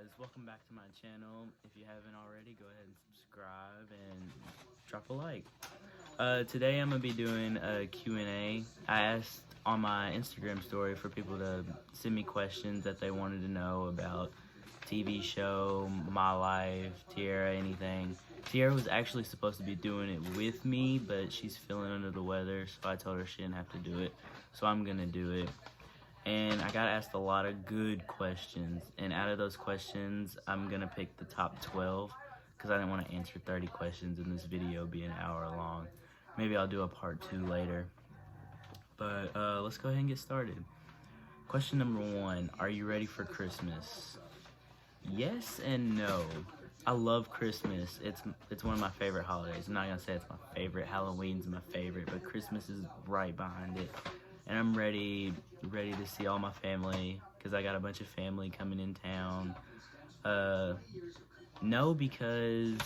guys, welcome back to my channel. If you haven't already, go ahead and subscribe and drop a like. Today I'm going to be doing a Q&A. I asked on my Instagram story for people to send me questions that they wanted to know about TV show, my life, Tiara, anything. Tiara was actually supposed to be doing it with me, but she's feeling under the weather, so I told her she didn't have to do it. So I'm going to do it. And I got asked a lot of good questions, and out of those questions, I'm gonna pick the top 12 because I didn't want to answer 30 questions in this video be an hour long. Maybe I'll do a part 2 later. But let's go ahead and get started. Question number 1, are you ready for Christmas? Yes and no. I love Christmas. It's one of my favorite holidays. I'm not gonna say it's my favorite. Halloween's my favorite, but Christmas is right behind it. And I'm ready to see all my family because I got a bunch of family coming in town. No, because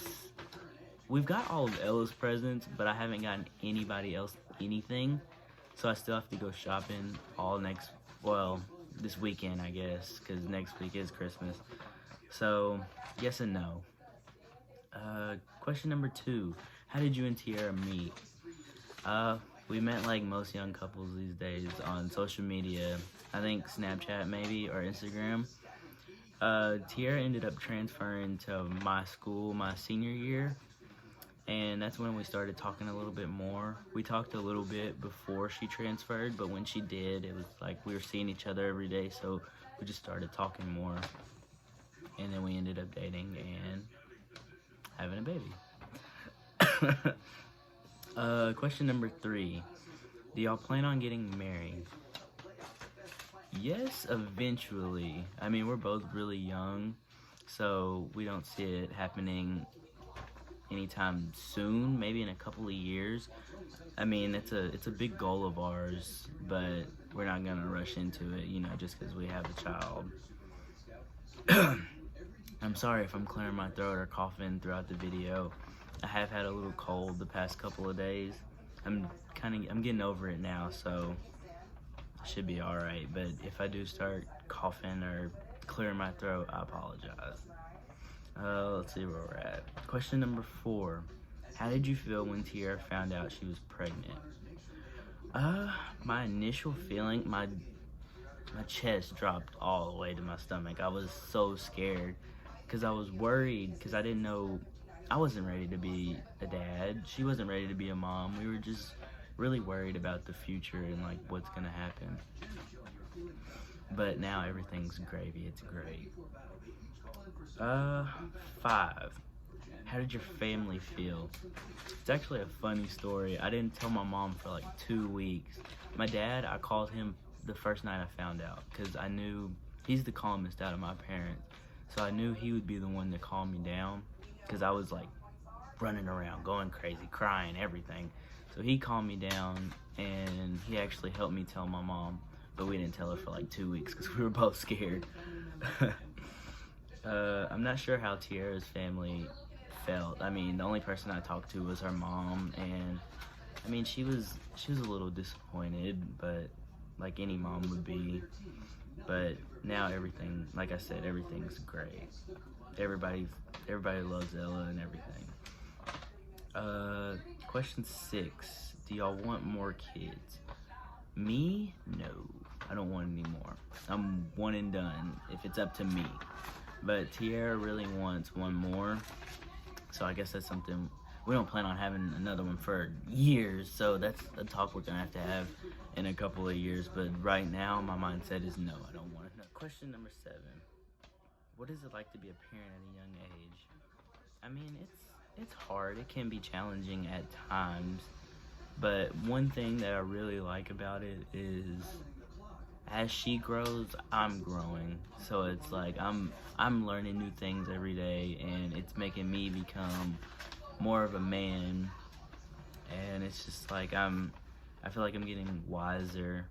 we've got all of Ella's presents, but I haven't gotten anybody else anything. So I still have to go shopping this weekend, I guess, because next week is Christmas. So, yes and no. Question number 2, how did you and Tiara meet? We met like most young couples these days on social media. I think Snapchat maybe, or Instagram. Tiara ended up transferring to my school my senior year, and that's when we started talking a little bit more. We talked a little bit before she transferred, but when she did, it was like we were seeing each other every day, so we just started talking more. And then we ended up dating and having a baby. Question number 3. Do y'all plan on getting married? Yes, eventually. I mean, we're both really young, so we don't see it happening anytime soon, maybe in a couple of years. I mean, it's a big goal of ours, but we're not gonna rush into it, just because we have a child. I'm sorry if I'm clearing my throat or coughing throughout the video. I have had a little cold the past couple of days. I'm getting over it now, so I should be all right. But if I do start coughing or clearing my throat, I apologize. Let's see where we're at. Question number 4. How did you feel when Tiara found out she was pregnant? My initial feeling, my chest dropped all the way to my stomach. I was so scared because I was worried because I didn't know. I wasn't ready to be a dad. She wasn't ready to be a mom. We were just really worried about the future and like what's gonna happen. But now everything's gravy. It's great. 5. How did your family feel? It's actually a funny story. I didn't tell my mom for like 2 weeks. My dad, I called him the first night I found out because I knew he's the calmest out of my parents. So I knew he would be the one to calm me down because I was like running around, going crazy, crying, everything. So he calmed me down and he actually helped me tell my mom, but we didn't tell her for like 2 weeks because we were both scared. I'm not sure how Tiara's family felt. I mean, the only person I talked to was her mom, and I mean, she was a little disappointed, but like any mom would be. But now everything, like I said, everything's great. Everybody loves Ella and everything. Question 6. Do y'all want more kids? Me? No. I don't want any more. I'm one and done if it's up to me. But Tiara really wants one more. So I guess that's something. We don't plan on having another one for years, so that's a talk we're gonna have to have in a couple of years. But right now, my mindset is no, I don't want it. Question number 7. What is it like to be a parent at a young age? I mean, it's hard. It can be challenging at times. But one thing that I really like about it is as she grows, I'm growing. So it's like I'm learning new things every day, and it's making me become more of a man. And it's just like I feel like I'm getting wiser,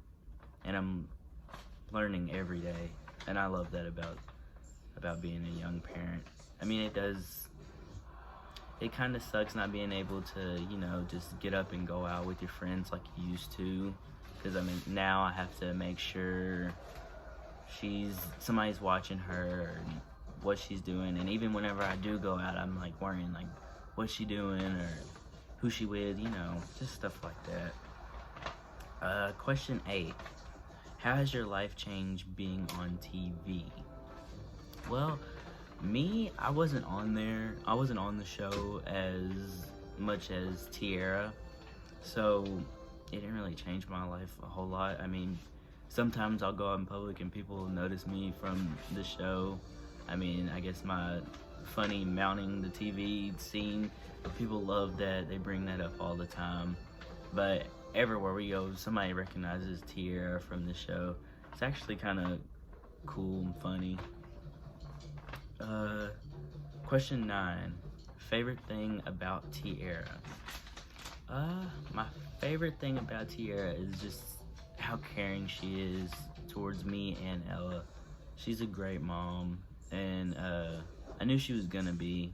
and I'm learning every day. And I love that about being a young parent. I mean, it kind of sucks not being able to, just get up and go out with your friends like you used to. Because, I mean, now I have to make sure somebody's watching her, what she's doing. And even whenever I do go out, I'm like worrying like what's she doing or who she with, you know, just stuff like that. Question 8. How has your life changed being on TV? Well, me, I wasn't on there. I wasn't on the show as much as Tiara, so it didn't really change my life a whole lot. I mean, sometimes I'll go out in public and people will notice me from the show. I mean, I guess my funny mounting the TV scene, people love that. They bring that up all the time. But everywhere we go, somebody recognizes Tiara from the show. It's actually kind of cool and funny. Question 9. Favorite thing about Tiara? My favorite thing about Tiara is just how caring she is towards me and Ella. She's a great mom, and I knew she was gonna be.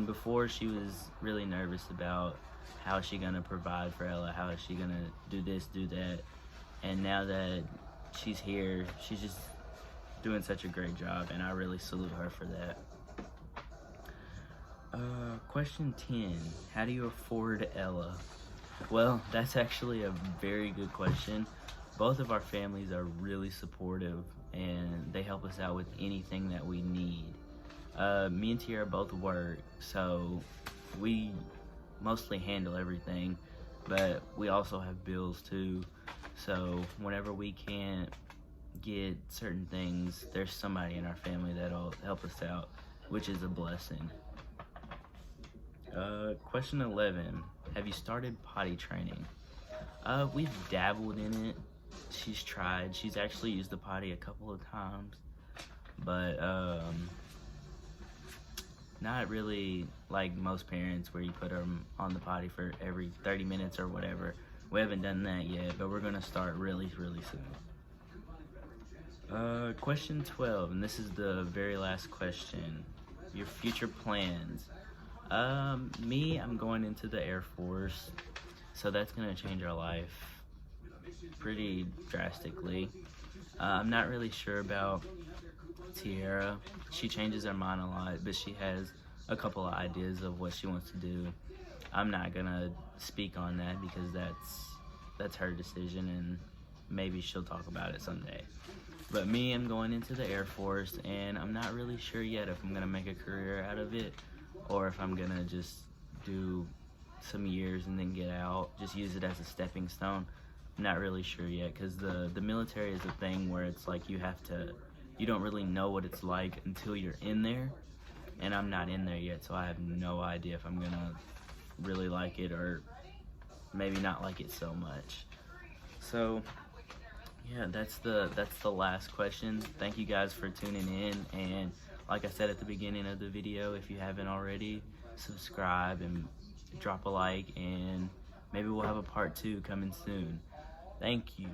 Before she was really nervous about how is she gonna provide for Ella, how is she gonna do this, do that, and now that she's here, she's just doing such a great job, and I really salute her for that. Question 10. How do you afford Ella? Well, that's actually a very good question. Both of our families are really supportive, and they help us out with anything that we need. Me and Tiara both work, so we mostly handle everything, but we also have bills too. So whenever we can't get certain things, there's somebody in our family that'll help us out, which is a blessing. Question 11. Have you started potty training? We've dabbled in it. She's tried. She's actually used the potty a couple of times, but not really like most parents where you put them on the potty for every 30 minutes or whatever. We haven't done that yet, but we're gonna start really soon. Question 12, and this is the very last question. Your future plans. Me, I'm going into the Air Force, so that's gonna change our life pretty drastically. I'm not really sure about Tiara. She changes her mind a lot, but she has a couple of ideas of what she wants to do. I'm not gonna speak on that because that's her decision, and maybe she'll talk about it someday. But me, I'm going into the Air Force, and I'm not really sure yet if I'm gonna make a career out of it or if I'm gonna just do some years and then get out, just use it as a stepping stone. I'm not really sure yet, because the military is a thing where it's like you don't really know what it's like until you're in there, and I'm not in there yet, so I have no idea if I'm gonna really like it or maybe not like it so much. So yeah, that's the last question. Thank you guys for tuning in, and like I said at the beginning of the video, if you haven't already, subscribe and drop a like, and maybe we'll have a part 2 coming soon. Thank you.